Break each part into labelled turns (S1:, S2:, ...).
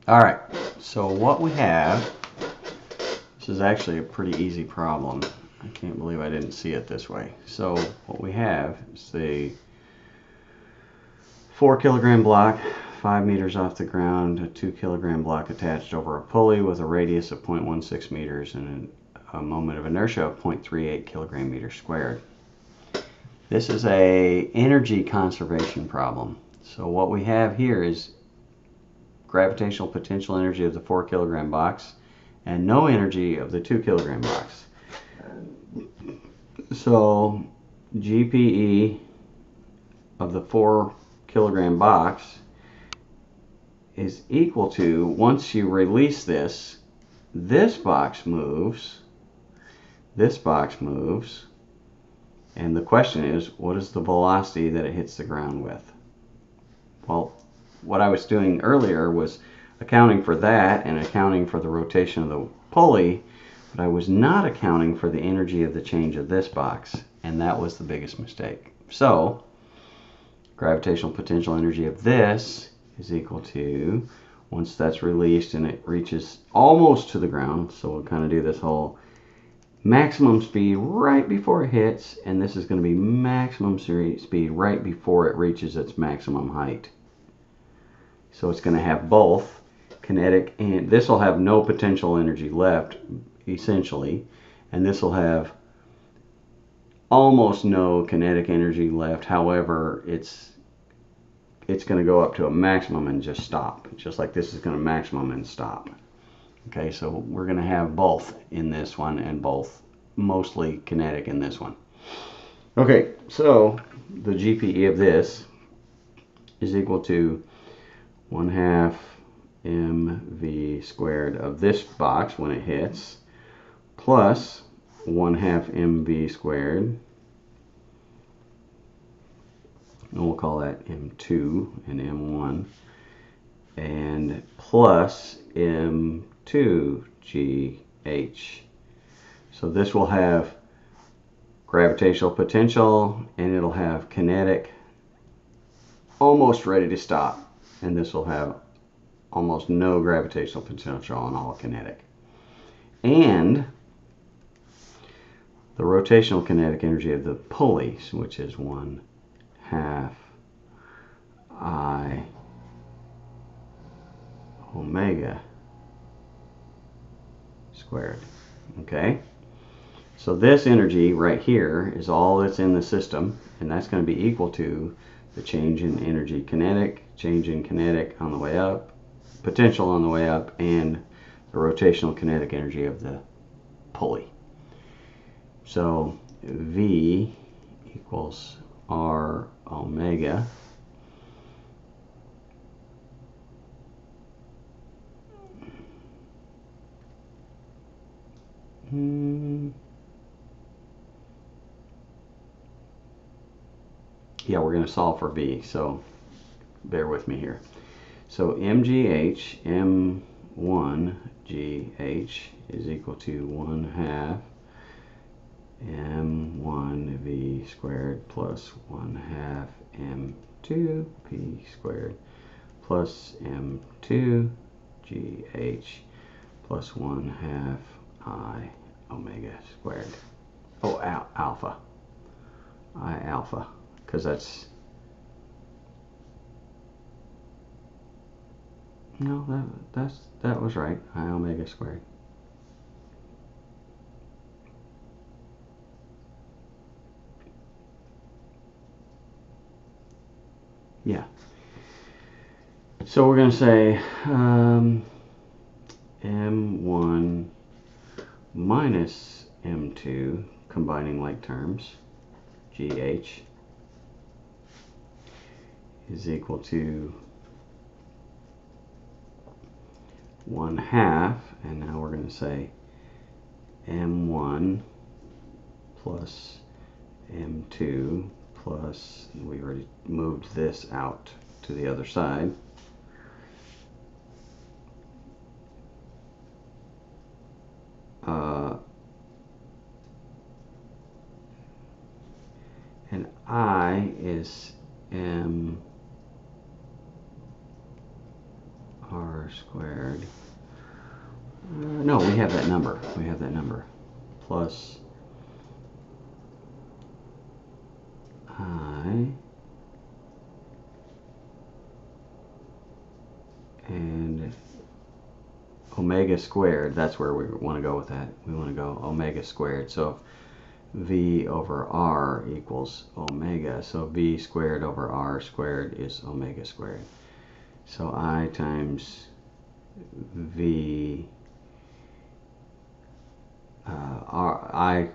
S1: All right, so what we have, this is actually a pretty easy problem. I can't believe I didn't see it this way. So what we have is the 4 kilogram block, 5 meters off the ground, a 2 kilogram block attached over a pulley with a radius of 0.16 meters and a moment of inertia of 0.38 kilogram meters squared. This is a energy conservation problem. So what we have here is gravitational potential energy of the 4 kilogram box and no energy of the 2 kilogram box. So GPE of the 4 kilogram box is equal to, once you release this, this box moves, and the question is, what is the velocity that it hits the ground with? Well, what I was doing earlier was accounting for that and accounting for the rotation of the pulley, but I was not accounting for the energy of the change of this box, and that was the biggest mistake. So, gravitational potential energy of this is equal to, once that's released and it reaches almost to the ground, so we'll kind of do this whole maximum speed right before it hits, and this is going to be maximum speed right before it reaches its maximum height. So it's going to have both kinetic, and this will have no potential energy left, essentially, and this will have almost no kinetic energy left. However, it's going to go up to a maximum and just stop, just like this is going to maximum and stop. Okay, so we're going to have both in this one and both mostly kinetic in this one. Okay, so the GPE of this is equal to 1/2 mv squared of this box when it hits, plus 1/2 mv squared, and we'll call that m2 and m1, and plus m2gh. So this will have gravitational potential, and it'll have kinetic almost ready to stop, and this will have almost no gravitational potential and all kinetic. And the rotational kinetic energy of the pulleys, which is 1/2 I omega squared. Okay, so this energy right here is all that's in the system, and that's going to be equal to the change in energy kinetic, change in kinetic on the way up, potential on the way up, and the rotational kinetic energy of the pulley. So V equals R omega yeah, we're going to solve for V, so bear with me here. So MGH, M1GH is equal to 1/2 M1V squared plus 1/2 M2P squared plus M2GH plus 1/2 I omega squared. Oh, alpha. I alpha, because that's, no, that was right. I omega squared. Yeah. So we're going to say M1 minus M2, combining like terms, GH, is equal to 1/2, and now we're going to say M1 plus M2 plus, we already moved this out to the other side, and I is M R r squared. No, we have that number. We have that number. Plus I and omega squared. That's where we want to go with that. We want to go omega squared. So v over r equals omega. So v squared over r squared is omega squared. So I times v I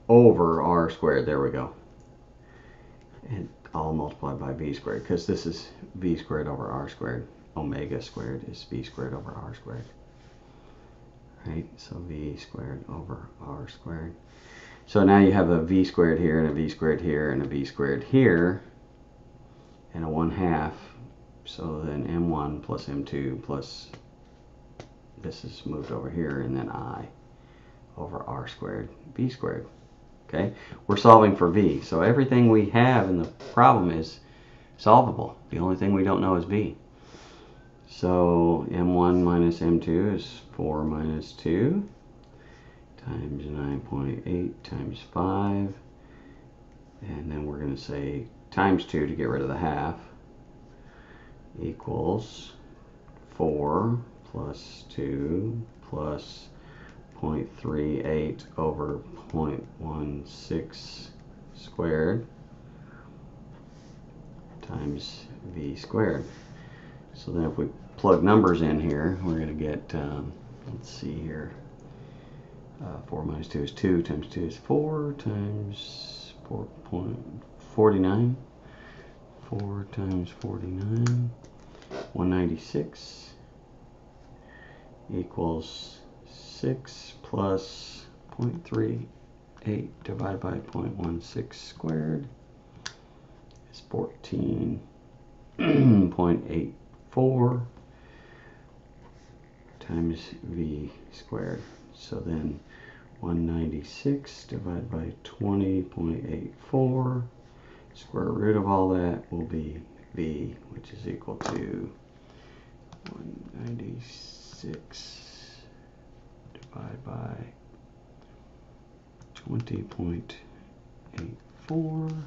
S1: over r squared. There we go. And all multiplied by v squared, because this is v squared over r squared. Omega squared is v squared over r squared. Right? So v squared over r squared. So now you have a v squared here, and a v squared here, and a v squared here, and a 1/2. So then m1 plus m2 plus, this is moved over here, and then I over r squared, v squared. Okay, we're solving for v. So everything we have in the problem is solvable. The only thing we don't know is v. So m1 minus m2 is 4 minus 2 times 9.8 times 5. And then we're going to say times 2 to get rid of the 1/2 equals 4 plus 2 plus 0.38 over 0.16 squared times v squared. So then if we plug numbers in here, we're going to get, let's see here, 4 minus 2 is 2, times 2 is 4, times 4.49, 4 times 49, 196 equals 6 plus 0.38 divided by 0.16 squared is 14.84 times v squared. So then 196 divided by 20.84, square root of all that will be v, which is equal to 196 divided by 20.84.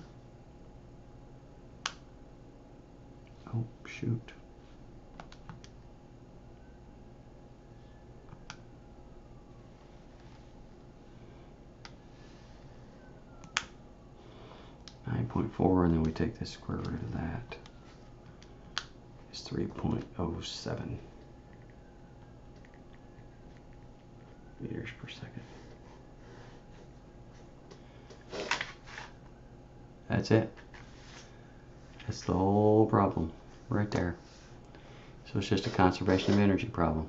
S1: Oh, shoot. .4, and then we take the square root of that. It's 3.07 meters per second. That's it. That's the whole problem right there. So it's just a conservation of energy problem.